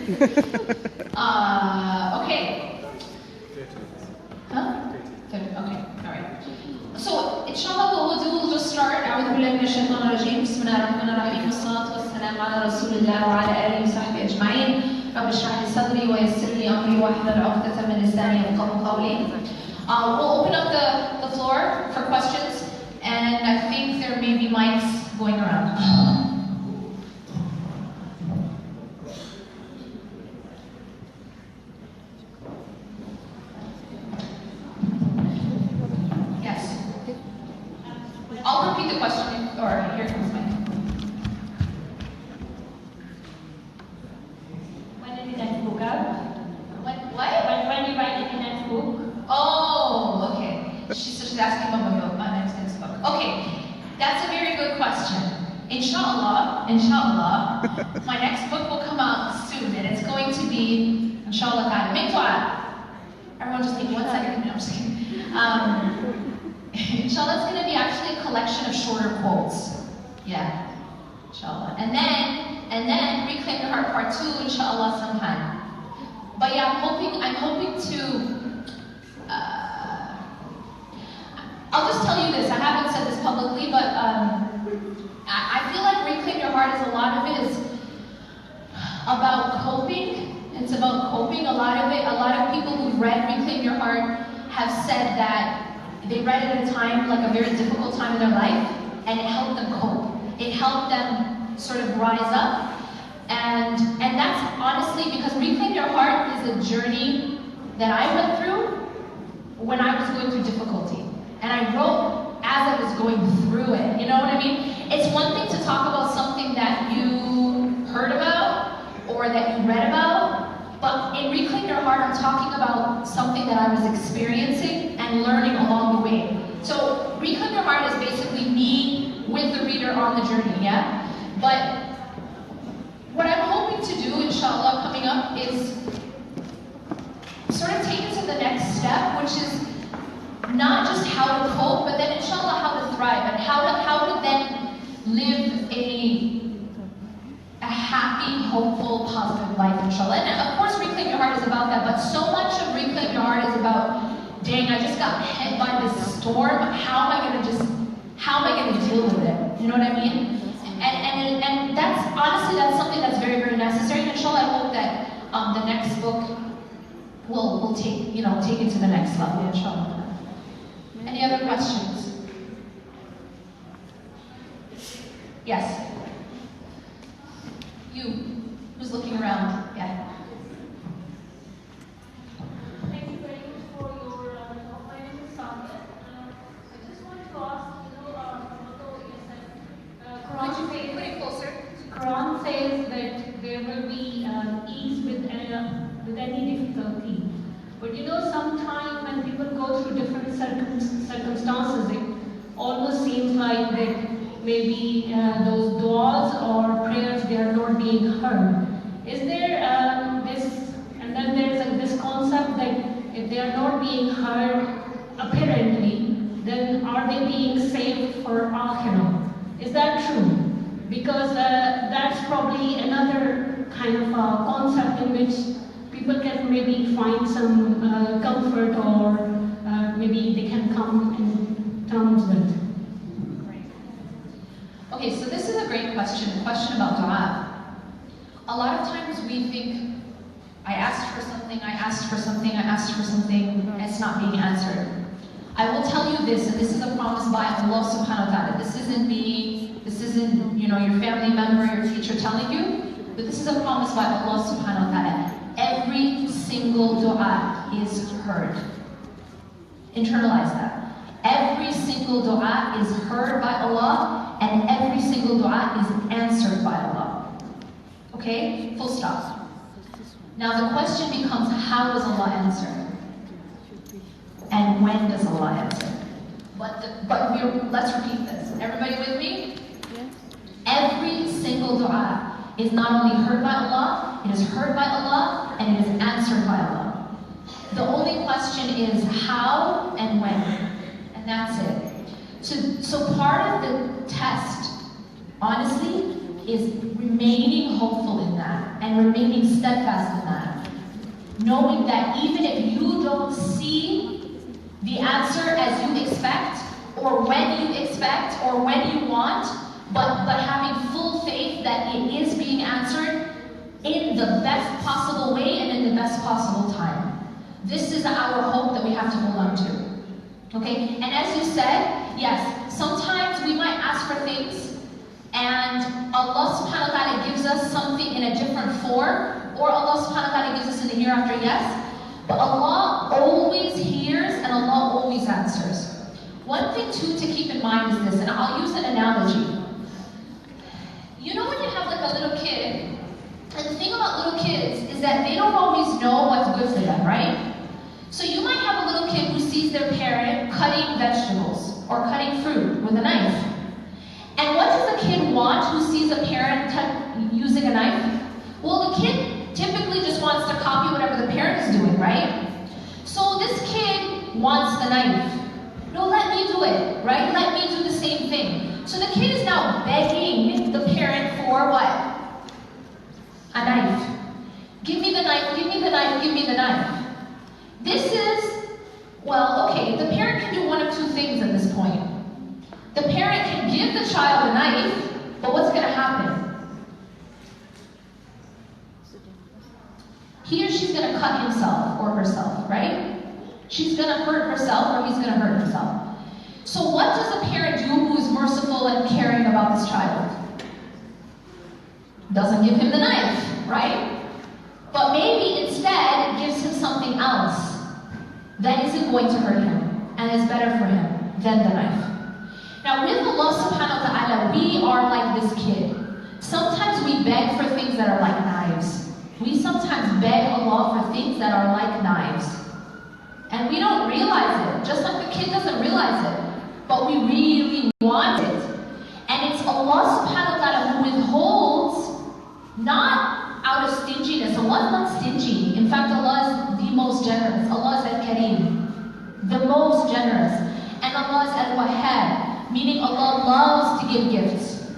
Okay. Huh? Okay, alright. So, inshallah, what we'll do, we'll just start. أعوذ بالله من الشيطان الرجيم. بسم الله الرحمن الرحيم. والصلاة والسلام على رسول الله وعلى آله وصحبه أجمعين. رب اشرح لي صدري ويسر لي أمري واحلل عقدة من لساني يفقهوا قولي. We'll open up the floor for questions, and I think there may be mics going around. I'll repeat the question, or here comes mine. When is the next book out? What? When you write the next book? Oh, okay. She's asking about my next book. Okay, that's a very good question. Inshallah, my next book will come out soon, and it's going to be, inshallah, make dua. Everyone just take 1 second. No, I'm just kidding. Inshallah, it's going to be actually a collection of shorter quotes. Yeah, inshallah. And then Reclaim Your Heart Part 2, inshallah, sometime. But yeah, I'm hoping to, I'll just tell you this, I haven't said this publicly, but I feel like Reclaim Your Heart is a lot of it is about coping. It's about coping, a lot of people who've read Reclaim Your Heart have said that they read it at a time, like a very difficult time in their life, and it helped them cope. It helped them sort of rise up. And that's honestly because Reclaim Your Heart is a journey that I went through when I was going through difficulty. And I wrote as I was going through it, you know what I mean? It's one thing to talk about something that you heard about or that you read about, but in Reclaim Your Heart, I'm talking about something that I was experiencing and learning along the way. So Reclaim Your Heart is basically me with the reader on the journey, yeah? But what I'm hoping to do, inshallah, coming up is sort of take it to the next step, which is not just how to cope, but then inshallah how to thrive and how to then live a happy, hopeful, positive life, inshallah. And of course, Reclaim Your Heart is about that, but so much of Reclaim Your Heart is about, dang, I just got hit by this storm. How am I gonna deal with it? You know what I mean? And that's honestly something that's very, very necessary. And inshallah, I hope that the next book will take it to the next level, inshallah. Any other questions? Yes. Who's looking around? Yeah. Thank you very much for your talk. My name is Sandhya. I just want to ask, although you said, Put it closer. Quran says that there will be ease with any difficulty. But sometimes when people go through different circumstances, it almost seems like that maybe those du'as or prayers, they are not being heard. Is there this, and then there's this concept that if they are not being heard apparently, then are they being saved for akhirah? Is that true? Because that's probably another kind of concept in which people can maybe find some comfort or maybe they can come in terms with. Okay, so this is a great question, a question about dua. A lot of times we think, I asked for something, it's not being answered. I will tell you this, and this is a promise by Allah subhanahu wa ta'ala. This isn't me, this isn't your family member, your teacher telling you, but this is a promise by Allah subhanahu wa ta'ala. Every single dua is heard. Internalize that. Every single dua is heard by Allah, and every single dua is answered by Allah. Okay? Full stop. Now the question becomes, how does Allah answer? And when does Allah answer? Let's repeat this. Everybody with me? Every single dua is not only heard by Allah, it is heard by Allah, and it is answered by Allah. The only question is how and when. That's it. So part of the test, honestly, is remaining hopeful in that and remaining steadfast in that. Knowing that even if you don't see the answer as you expect, or when you expect, or when you want, but having full faith that it is being answered in the best possible way and in the best possible time. This is our hope that we have to hold on to. Okay? And as you said, yes, sometimes we might ask for things and Allah subhanahu wa ta'ala gives us something in a different form, or Allah subhanahu wa ta'ala gives us in the hereafter, yes. But Allah always hears and Allah always answers. One thing too to keep in mind is this, and I'll use an analogy. You know when you have like a little kid, and the thing about little kids is that they don't always know what's good for them, right? So you might have a little kid who sees their parent cutting vegetables or cutting fruit with a knife. And what does the kid want who sees a parent using a knife? Well, the kid typically just wants to copy whatever the parent is doing, right? So this kid wants the knife. No, let me do it, right? Let me do the same thing. So the kid is now begging the parent for what? A knife. Give me the knife, give me the knife, give me the knife. This is, well, okay, the parent can do one of two things at this point. The parent can give the child a knife, but what's going to happen? He or she's going to cut himself or herself, right? She's going to hurt herself or he's going to hurt himself. So what does a parent do who is merciful and caring about this child? Doesn't give him the knife, right? But maybe instead it gives him something else that isn't going to hurt him and is better for him than the knife. Now with Allah subhanahu wa ta'ala, we are like this kid. Sometimes we beg for things that are like knives. We sometimes beg Allah for things that are like knives. And we don't realize it, just like the kid doesn't realize it. But we really want it. And it's Allah subhanahu wa ta'ala who withholds, not out of stinginess. Allah is not stingy. In fact, Allah is the most generous. Allah is Al-Kareem, the most generous. And Allah is Al-Wahhab, meaning Allah loves to give gifts.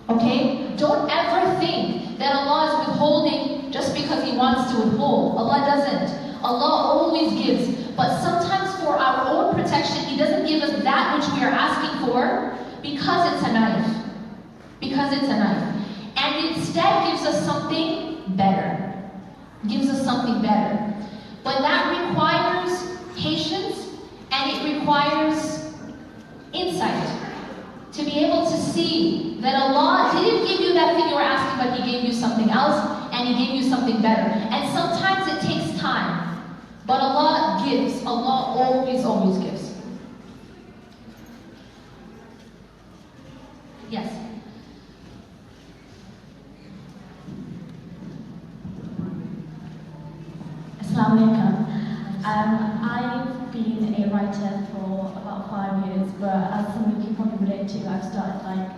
Okay? Don't ever think that Allah is withholding just because He wants to withhold. Allah doesn't. Allah always gives. But sometimes for our own protection, He doesn't give us that which we are asking for because it's a knife. Because it's a knife. And instead gives us something better. Gives us something better. But that requires patience and it requires insight. To be able to see that Allah didn't give you that thing you were asking, but He gave you something else and He gave you something better. And sometimes it takes time. But Allah gives. Allah always, always gives. Yes? Assalamu alaikum. I've been a writer for about 5 years, but as some of you probably relate to, I've started like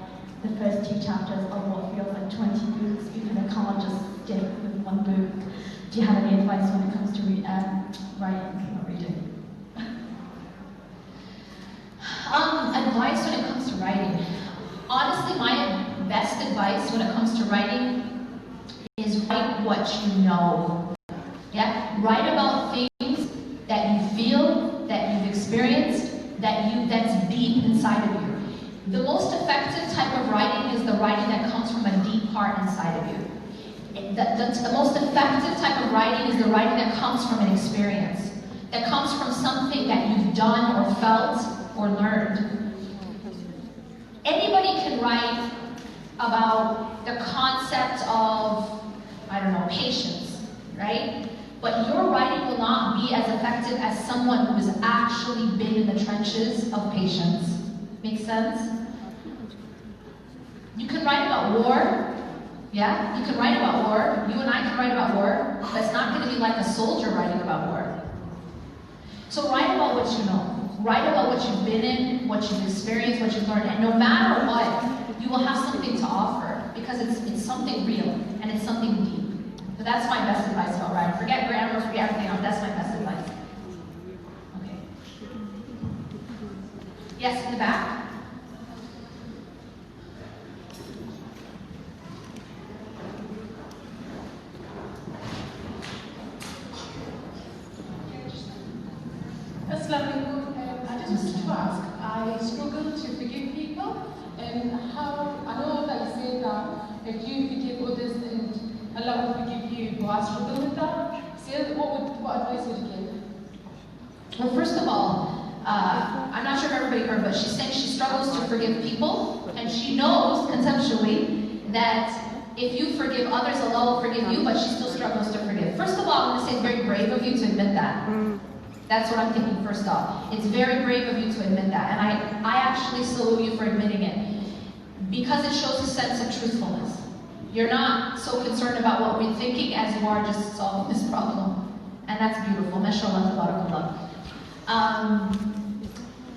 the first 2 chapters of what feels like 20 books because I can't just stick with one book. Do you have any advice when it comes to writing, not reading? Advice when it comes to writing. Honestly, my best advice when it comes to writing is write what you know. Yeah? Write about things that you feel, that you've experienced, that's deep inside of you. The most effective type of writing is the writing that comes from a deep heart inside of you. The most effective type of writing is the writing that comes from an experience, that comes from something that you've done or felt or learned. Anybody can write about the concept of, I don't know, patience, right? But your writing will not be as effective as someone who has actually been in the trenches of patience. Make sense? You can write about war. Yeah, you can write about war. You and I can write about war. That's not going to be like a soldier writing about war. So write about what you know. Write about what you've been in, what you've experienced, what you've learned. And no matter what, you will have something to offer because it's something real and it's something deep. So that's my best advice about writing. Forget grammar, forget everything else. That's my best advice. Okay. Yes, in the back. Islamic, I just wanted to ask, I struggle to forgive people, and how, I know that you say that if you forgive others, then Allah will forgive you, but I struggle with that. So what advice would you give? Well, first of all, I'm not sure if everybody heard, but she's saying she struggles to forgive people, and she knows conceptually that if you forgive others, Allah will forgive you, but she still struggles to forgive. First of all, I'm going to say it's very brave of you to admit that. That's what I'm thinking first off. It's very brave of you to admit that, and I actually salute you for admitting it, because it shows a sense of truthfulness. You're not so concerned about what we're thinking as you are just solving this problem, and that's beautiful. MashaAllah, tabarakallah.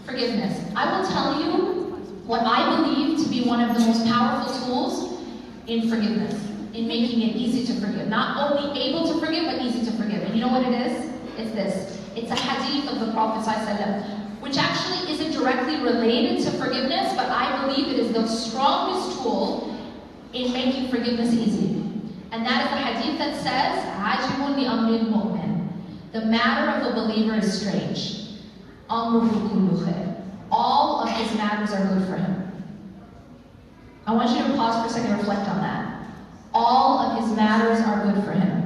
Forgiveness. I will tell you what I believe to be one of the most powerful tools in forgiveness, in making it easy to forgive. Not only able to forgive, but easy to forgive. And you know what it is? It's this. It's a hadith of the Prophet ﷺ, which actually isn't directly related to forgiveness, but I believe it is the strongest tool in making forgiveness easy. And that is the hadith that says, عَجِبٌ لِأَمْرِ الْمُؤْمِنِ. The matter of a believer is strange. أَمْرُهُ كُلُّ خَيْرٍ. All of his matters are good for him. I want you to pause for a second and reflect on that. All of his matters are good for him.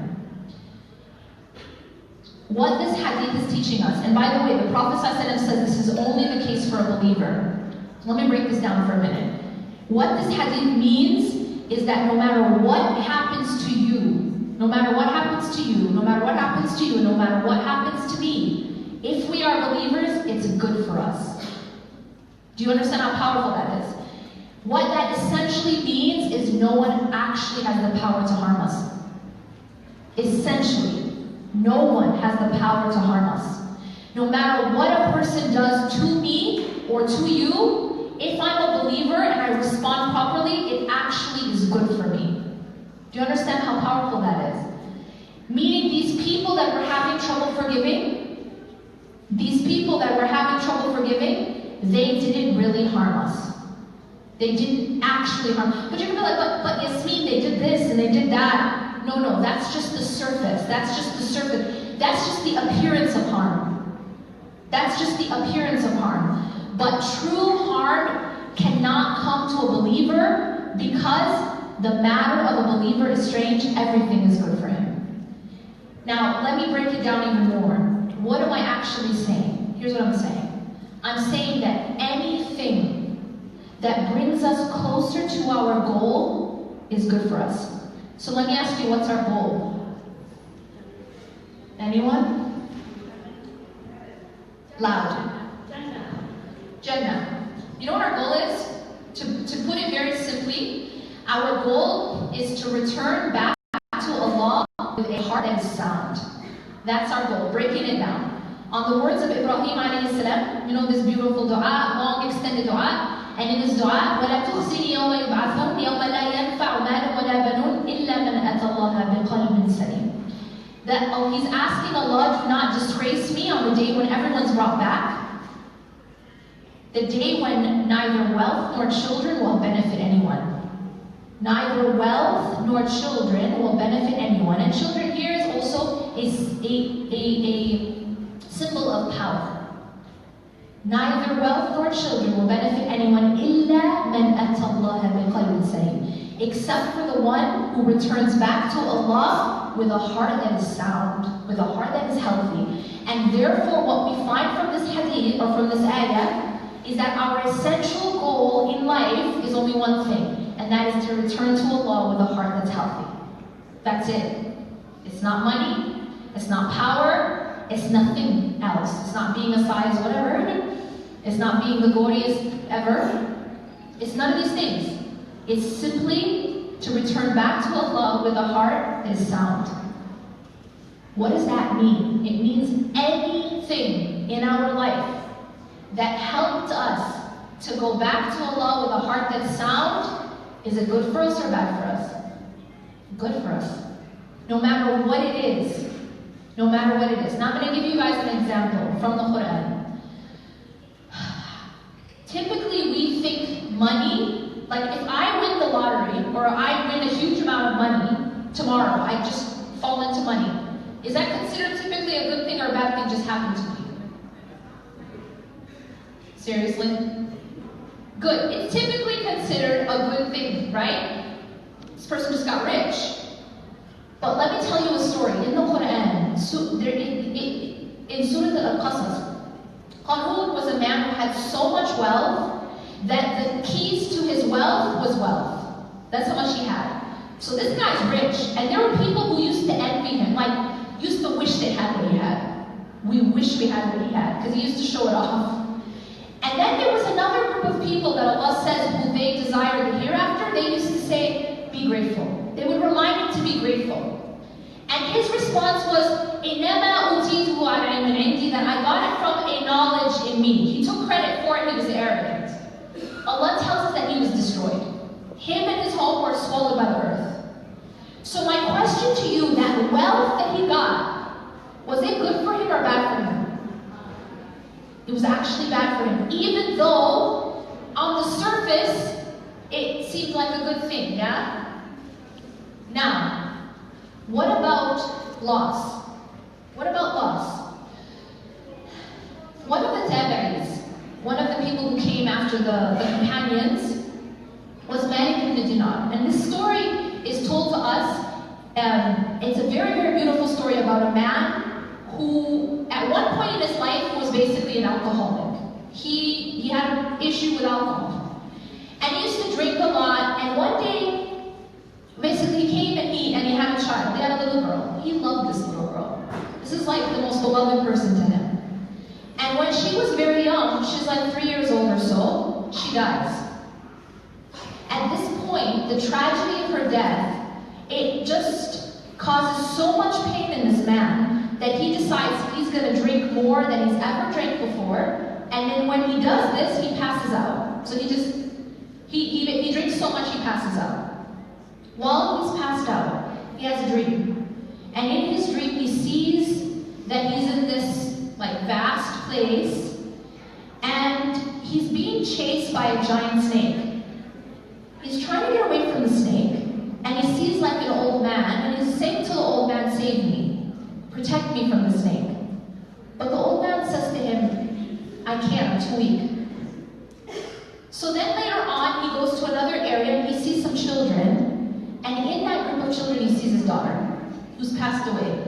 What this hadith is teaching us, and by the way, the Prophet ﷺ says this is only the case for a believer. Let me break this down for a minute. What this hadith means is that no matter what happens to you, no matter what happens to you, no matter what happens to you, no matter what happens to me, if we are believers, it's good for us. Do you understand how powerful that is? What that essentially means is no one actually has the power to harm us. Essentially, no one has the power to harm us. No matter what a person does to me or to you, if I'm a believer and I respond properly, it actually is good for me. Do you understand how powerful that is? Meaning these people that we're having trouble forgiving, they didn't really harm us. They didn't actually harm. But you're gonna be like, but Yasmin, they did this and they did that. No, that's just the surface. That's just the surface. That's just the appearance of harm. That's just the appearance of harm. But true harm cannot come to a believer because the matter of a believer is strange. Everything is good for him. Now, let me break it down even more. What am I actually saying? Here's what I'm saying. I'm saying that anything that brings us closer to our goal is good for us. So let me ask you, what's our goal? Anyone? Loud. Jannah. You know what our goal is? To put it very simply, our goal is to return back to Allah with a heart that is sound. That's our goal, breaking it down. On the words of Ibrahim alayhi salam, you know this beautiful dua, long extended dua, and in his dua, وَلَا تُخْزِنِي يَوْمَ يُبْعَثُونَ يَوْمَ لَا يَنْفَعُ مَالٌ وَلَا بَنُونَ إِلَّا مَنْ أَتَى اللَّهَ بِقَلْبٍ سَلِيمٍ. That he's asking Allah, do not disgrace me on the day when everyone's brought back. The day when neither wealth nor children will benefit anyone. Neither wealth nor children will benefit anyone. And children here is also a symbol of power. Neither wealth nor children will benefit anyone إِلَّا مَنْ أَتَى اللَّهَ بِقَلْبٍ سَلِيمٍ, except for the one who returns back to Allah with a heart that is sound, with a heart that is healthy. And therefore what we find from this hadith, or from this ayah, is that our essential goal in life is only one thing, and that is to return to Allah with a heart that's healthy. That's it. It's not money, it's not power, it's nothing else. It's not being a size whatever, it's not being the gaudiest ever. It's none of these things. It's simply to return back to Allah with a heart that is sound. What does that mean? It means anything in our life that helped us to go back to Allah with a heart that's sound, is it good for us or bad for us? Good for us. No matter what it is. No matter what it is. Now I'm going to give you guys an example from the Quran. Typically we think money, like if I win the lottery, or I win a huge amount of money tomorrow, I just fall into money. Is that considered typically a good thing or a bad thing just happened to me? Seriously? Good. It's typically considered a good thing, right? This person just got rich. But let me tell you a story. In the Quran, in Surah Al-Qasas, Qarun was a man who had so much wealth that the keys to his wealth was wealth. That's how much he had. So this guy's rich, and there were people who used to envy him, like used to wish they had what he had. We wish we had what he had, because he used to show it off. And then there was another group of people that Allah says who they desired the hereafter. They used to say, be grateful. They would remind him to be grateful. And his response was, إِنَّمَا أُوتِيتُهُ عَلَى عِلْمٍ عِنْدِي, that I got it from a knowledge in me. He took credit for it, he was arrogant. Allah tells us that he was destroyed. Him and his home were swallowed by the earth. So my question to you, that wealth that he got, was it good for him or bad for him? It was actually bad for him, even though on the surface it seemed like a good thing, yeah? Now, what about loss? What about loss? One of the tabi'is, one of the people who came after the companions, was Malik ibn Dinar. And this story is told to us. It's a very, very beautiful story about a man who, at one point in his life, was basically an alcoholic. He had an issue with alcohol. And he used to drink a lot, and one day, basically he came and he had a child. They had a little girl. He loved this little girl. This is like the most beloved person to him. And when she was very young, she's like 3 years old or so, she dies. At this point, the tragedy of her death, it just causes so much pain in this man that he decides he's going to drink more than he's ever drank before, and then when he does this, he passes out. So he drinks so much he passes out. While he's passed out, he has a dream. And in his dream, he sees that he's in this like vast place, and he's being chased by a giant snake. He's trying to get away from the snake, and he sees like an old man, and he's saying to the old man, save me, protect me from the snake. But the old man says to him, I can't, I'm too weak. So then later on, he goes to another area, and he sees some children, and in that group of children, he sees his daughter, who's passed away.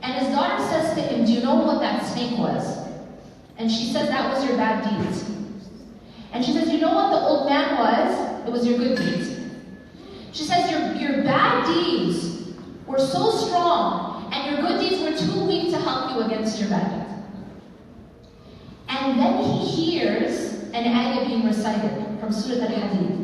And his daughter says to him, do you know what that snake was? And she says, that was your bad deeds. And she says, you know what the old man was? It was your good deeds. She says, your bad deeds were so strong, and your good deeds were too weak to help you against your bad deeds. And then he hears an ayah being recited from Surah Al-Hadid.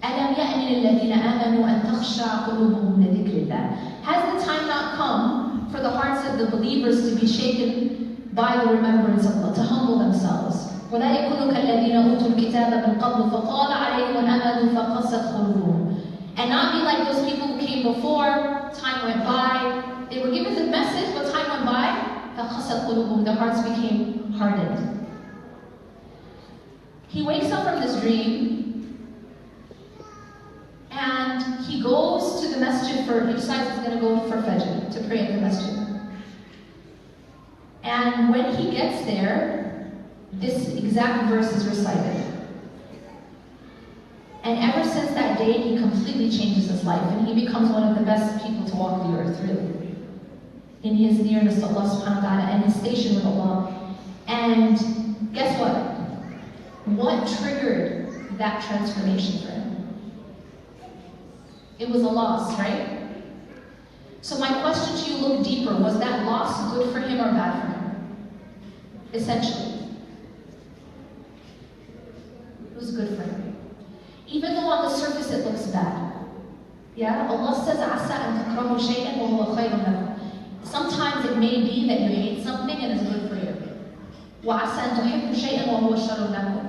أَلَمْ يَأْنِ لِلَّذِينَ آمَنُوا أَن تَخْشَعَ قُلُوبُهُمْ لِذِكْرِ اللَّهِ. Has the time not come for the hearts of the believers to be shaken by the remembrance of Allah, to humble themselves? وَلَا يَكُونُوا كَالَّذِينَ أُوتُوا الْكِتَابَ مِنْ قَبْلُ فَطَالَ عَلَيْهِمُ الْأَمَدُ فَقَسَتْ قُلُوبُهُمْ. And not be like those people who came before, time went by, they were given the message, but time went by, فَقَسَتْ قُلُوبُهُمْ, their hearts became hardened. He wakes up from this dream, and he goes to the masjid he decides he's going to go for Fajr, to pray at the masjid. And when he gets there, this exact verse is recited. And ever since that day, he completely changes his life, and he becomes one of the best people to walk the earth, really. In his nearness to Allah subhanahu wa ta'ala, and his station with Allah. And guess what? What triggered that transformation for him? It was a loss, right? So my question to you, look deeper. Was that loss good for him or bad for him? Essentially. It was good for him. Even though on the surface it looks bad. Yeah? Allah says, عَسَىٰ أَن تَكْرَهُ شَيْئًا وَهُوَ خَيْرٌ لَكُمْ. Sometimes it may be that you hate something and it's good for you. وَعَسَىٰ أَن تُحِبُّ شَيْئًا وَهُوَ شَرٌ لَكُمْ.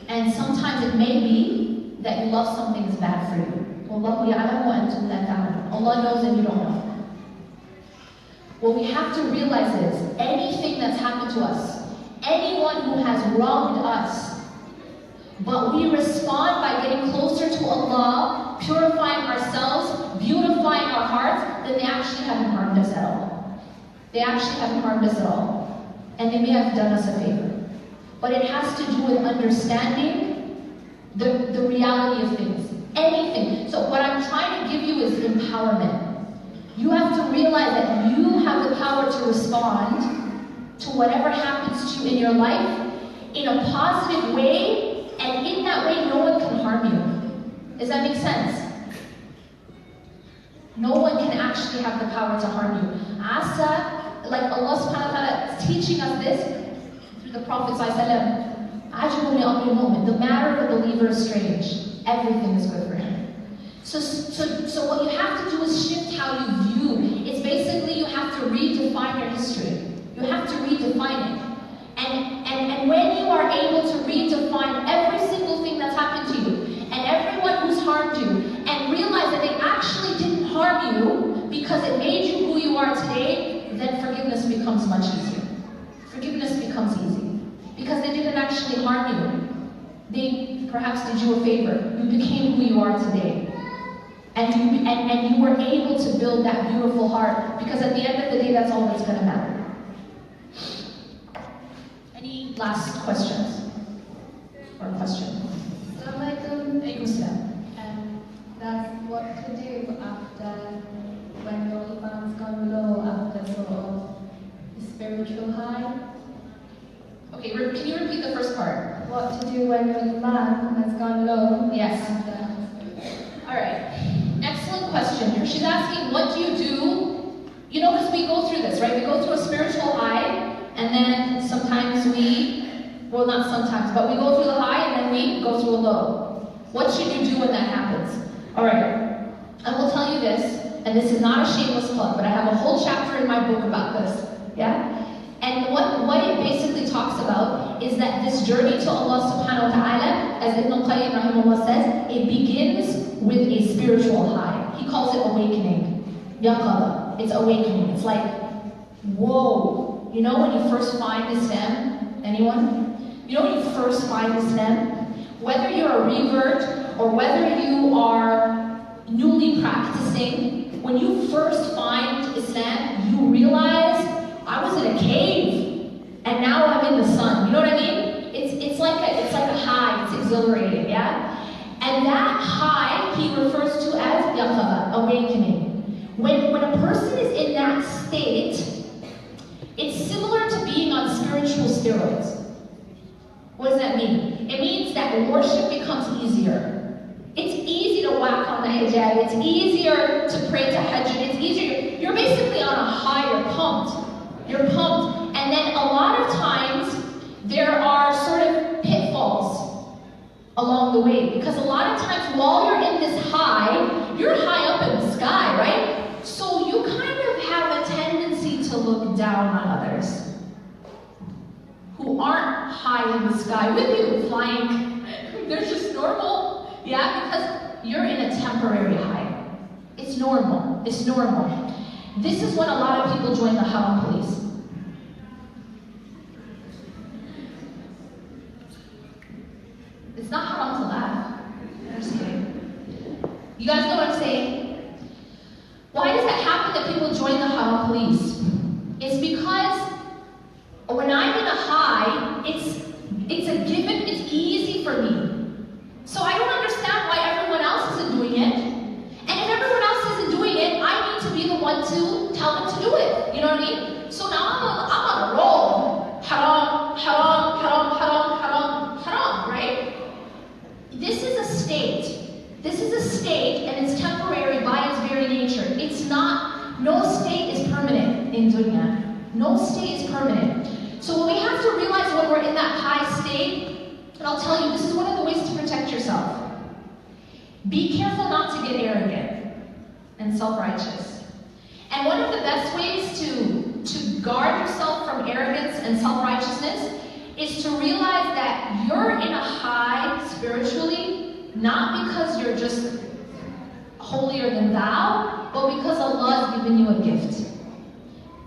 And sometimes it may be that you love something is bad for you. وَاللَّهُ يَعْلَمُ وَأَنْتُمْ لَا تَعْلَمُونَ. Allah knows and you don't know. What we have to realize is, anything that's happened to us, anyone who has wronged us, but we respond by getting closer to Allah, purifying ourselves, beautifying our hearts, then they actually haven't harmed us at all. They actually haven't harmed us at all. And they may have done us a favor. but it has to do with understanding the reality of things. Anything. So what I'm trying to give you is empowerment. You have to realize that you have the power to respond to whatever happens to you in your life in a positive way, and in that way no one can harm you. Does that make sense? No one can actually have the power to harm you. Asa, like Allah subhanahu wa ta'ala is teaching us this through the Prophet sallallahu alaihi wasallam. The matter of a believer is strange. Everything is good for him. So what you have to do is shift how you view. It's basically you have to redefine your history. You have to redefine it. And when you are able to redefine every single thing that's happened to you, and everyone who's harmed you, and realize that they actually didn't harm you because it made you who you are today, then forgiveness becomes much easier. Forgiveness becomes easy. Because they didn't actually harm you. They perhaps did you a favor. You became who you are today. And you were able to build that beautiful heart, because at the end of the day, that's all that's going to matter. Any last questions? Or question? Assalamualaikum. That's what to do after when your iman's gone low, after sort of the spiritual high. Okay, can you repeat the first part? What to do when your iman has gone low? Yes. Alright. Excellent question. She's asking, what do you do? You know, because we go through this, right? We go through a spiritual high, and then sometimes well, not sometimes, but we go through the high, and then we go through a low. What should you do when that happens? Alright. I will tell you this, and this is not a shameless plug, but I have a whole chapter in my book about this. Yeah? And what it basically talks about is that this journey to Allah subhanahu wa ta'ala, as Ibn al-Qayyim rahimahullah says, it begins with a spiritual high. He calls it awakening. Yaqada. It's awakening. It's like, whoa. You know when you first find Islam? Anyone? You know when you first find Islam? Whether you're a revert or whether you are newly practicing, when you first find Islam, you realize, I was in a cave, and now I'm in the sun. You know what I mean? It's like a high. It's exhilarating, yeah. And that high he refers to as yaqaba, awakening. When a person is in that state, it's similar to being on spiritual steroids. What does that mean? It means that worship becomes easier. It's easy to whack on the hijab. It's easier to pray tahajjud. It's easier. You're basically on a high. You're pumped. You're pumped. And then a lot of times, there are sort of pitfalls along the way. Because a lot of times, while you're in this high, you're high up in the sky, right? So you kind of have a tendency to look down on others who aren't high in the sky with you, flying. They're just normal. Yeah, because you're in a temporary high. It's normal. It's normal. This is when a lot of people join the haram police. It's not haram to laugh. I'm just kidding. You guys know what I'm saying? Why does that happen that people join the haram police? It's because when I'm in a high, it's a given, it's easy for me. So I don't understand why everyone else isn't doing it. And if everyone else isn't doing it, I need to be the one to tell them to do it. You know what I mean? So now I'm on a roll. Haram, haram, haram, haram, haram, haram, right? This is a state. This is a state, and it's temporary by its very nature. It's not, no state is permanent in dunya. No state is permanent. So what we have to realize when we're in that high state, and I'll tell you, this is one of the ways to protect yourself. Be careful not to get arrogant and self-righteous. And one of the best ways to guard yourself from arrogance and self-righteousness is to realize that you're in a high spiritually, not because you're just holier than thou, but because Allah has given you a gift.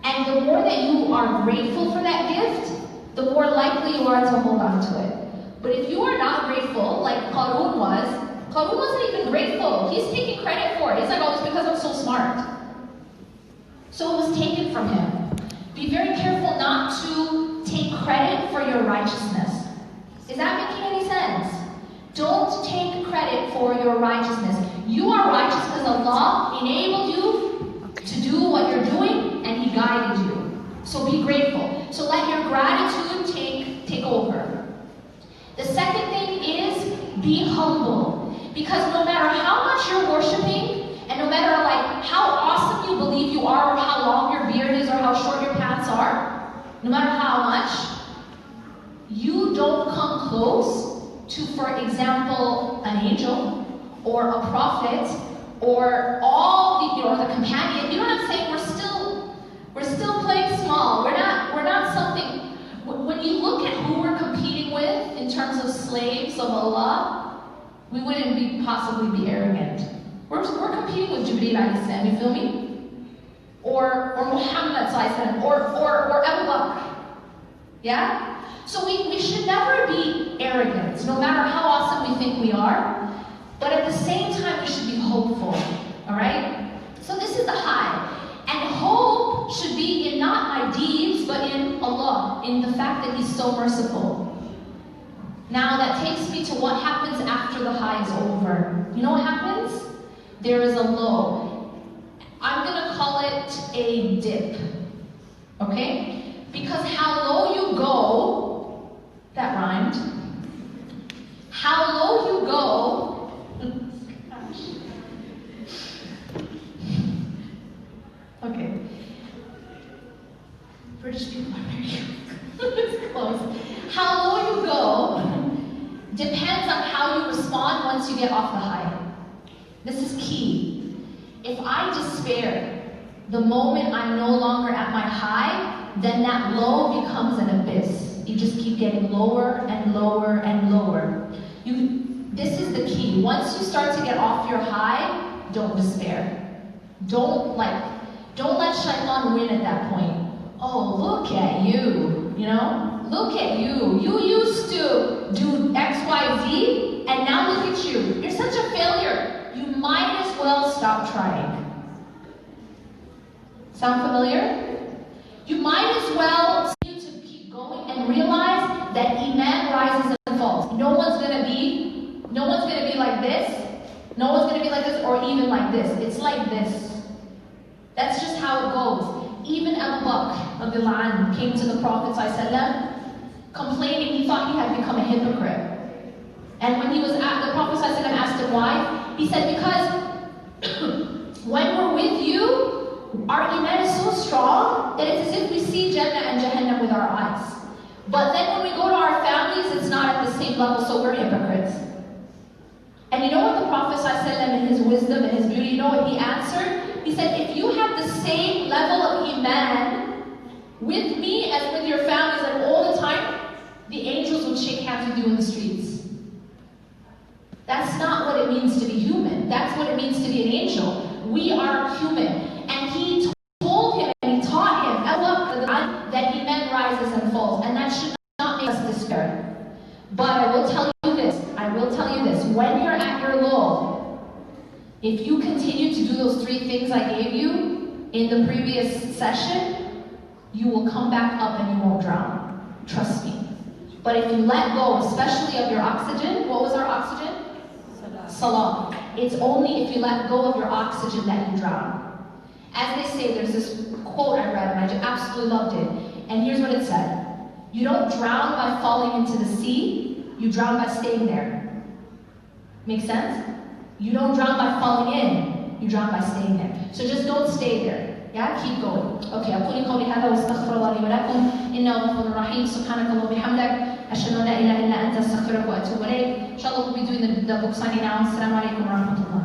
And the more that you are grateful for that gift, the more likely you are to hold on to it. But if you are not grateful, like Qarun wasn't even grateful. He's taking credit for it. He's like, oh, it's because I'm so smart. So it was taken from him. Be very careful not to take credit for your righteousness. Is that making any sense? Don't take credit for your righteousness. You are righteous because Allah enabled you to do what you're doing and He guided you. So be grateful. So let your gratitude take over. The second thing is be humble. Because no matter how much you're worshiping, and no matter like how awesome you believe you are, or how long your beard is, or how short your pants are, no matter how much, you don't come close to, for example, an angel, or a prophet, or the companion. You know what I'm saying? We're still playing small. We're not something. When you look at who we're competing with in terms of slaves of Allah, we wouldn't possibly be arrogant. We're competing with Jibreel alayhi salam, you feel me? Or Muhammad sallallahu alaihi wasallam, or Abu Bakr. Yeah? So we should never be arrogant, no matter how awesome we think we are. But at the same time, we should be hopeful. Alright? So this is the high. And hope should be in not my deeds, but in Allah, in the fact that He's so merciful. Now that takes me to what happens after the high is over. You know what happens? There is a low. I'm going to call it a dip. Okay? Because how low you go, that rhymed. How low you go, okay. British people are very close. How low you go depends on how you respond once you get off the high. This is key. If I despair the moment I'm no longer at my high, then that low becomes an abyss. You just keep getting lower and lower and lower. This is the key. Once you start to get off your high, don't despair. Don't let shaitan win at that point. Oh, look at you, you know? Look at you. You used to do X, Y, Z, and now look at you. You're such a failure. You might as well stop trying. Sound familiar? You might as well continue to keep going and realize that Iman rises and falls. No one's gonna be like this. No one's gonna be like this or even like this. It's like this. That's just how it goes. Even Abu Bakr came to the Prophet ﷺ complaining he thought he had become a hypocrite. And when he was at the Prophet ﷺ asked him why, he said, because when we're with you, our iman is so strong that it's as if we see Jannah and Jahannam with our eyes. But then when we go to our families, it's not at the same level, so we're hypocrites. And you know what the Prophet ﷺ in his wisdom and his beauty, you know what he answered? He said, if you have the same level of iman with me as with your families and all the time, the angels would shake hands with you in the streets. That's not what it means to be human. That's what it means to be an angel. We are human. And he told him and he taught him that iman rises and falls. And that should not make us despair. But I will tell you this. When you're at your low, if you continue to do those 3 things I gave you in the previous session, you will come back up and you won't drown. Trust me. But if you let go, especially of your oxygen, what was our oxygen? Salah. It's only if you let go of your oxygen that you drown. As they say, there's this quote I read and I just absolutely loved it. And here's what it said. You don't drown by falling into the sea, you drown by staying there. Make sense? You don't drown by falling in, you drown by staying there. So just don't stay there. Yeah, keep going. Okay, أقول قولي هذا واستغفر الله لي ولكم إنه غفور رحيم سبحانك اللهم وبحمدك أشهد أن لا إله إلا أنت أستغفرك وأتوب إليك. Inshallah, we'll be doing the book signing now. Assalamu alaikum wa rahmatullah.